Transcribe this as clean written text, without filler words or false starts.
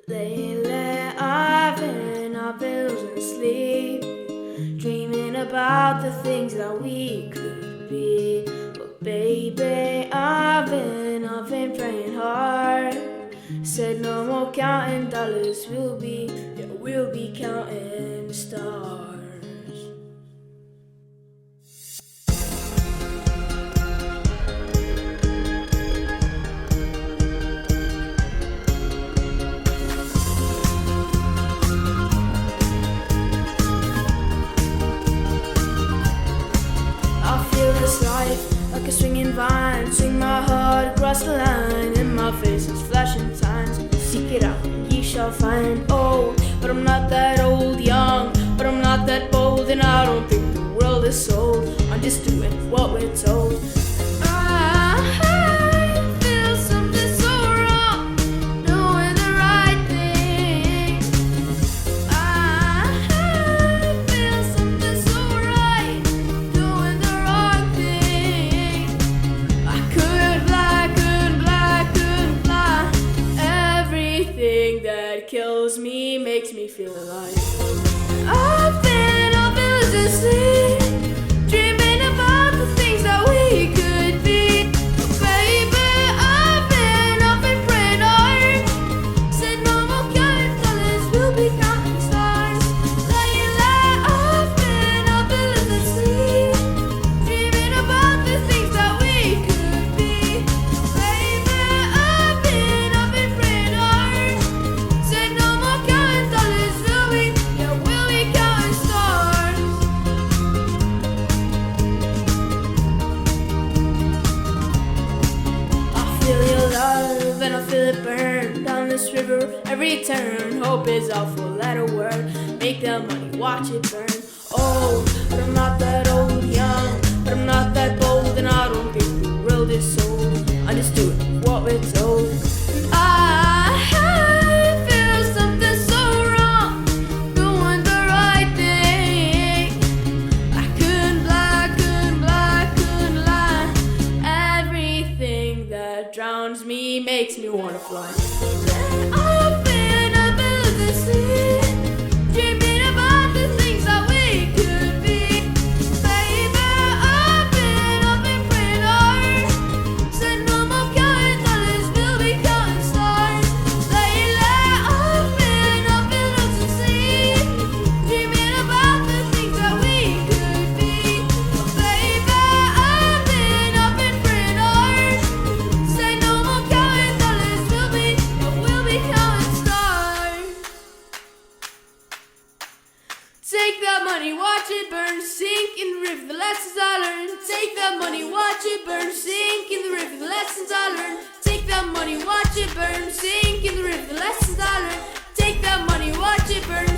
Lately I've been losing sleep, dreaming about the things that we could be. But baby, I've been praying hard. Said no more counting dollars, we'll be counting stars. Life like a swinging vine, swing my heart across the line. In my face is flashing signs. Seek it out, ye shall find. Old, but I'm not that old. Young, but I'm not that bold. And I don't think the world is sold. I'm just doing what we're told. I feel something so wrong, doing the right thing. I feel something so right, doing the wrong thing. I couldn't fly. Everything that kills me makes me feel alive. I've been losing sleep, dreaming about the things that we could be. Baby, I've been praying hard. Said no more counting dollars, we'll be counting stars. I've been losing sleep, dreaming about the things that we could be. Baby, I've been praying hard. Said no more counting dollars, we'll be counting stars. I feel your love and I feel it burn down this river every turn. Hope is our four-letter word. Make the money, watch it burn. Old, but I'm not that old. Young, but I'm not that bold. And I don't think the world is sold. I'm just doing what we're told. I feel something so wrong, doing the right thing. I couldn't lie. Everything that drowns me makes me wanna fly. I've been losing sleep, dreaming about the things that we could be. Baby, I've been praying hard. Said no more counting dollars, we'll be counting stars. Lately, I've been losing sleep, dreaming about the things that we could be. Baby, I've been praying hard. Say no more counting dollars, we'll be counting stars. Take that money, watch it burn, sink in the river, the lessons I learned. Take that money, watch it burn, sink in the river, the lessons I learned. Take that money, watch it burn, sink in the river, the lessons I learned. Take that money, watch it burn.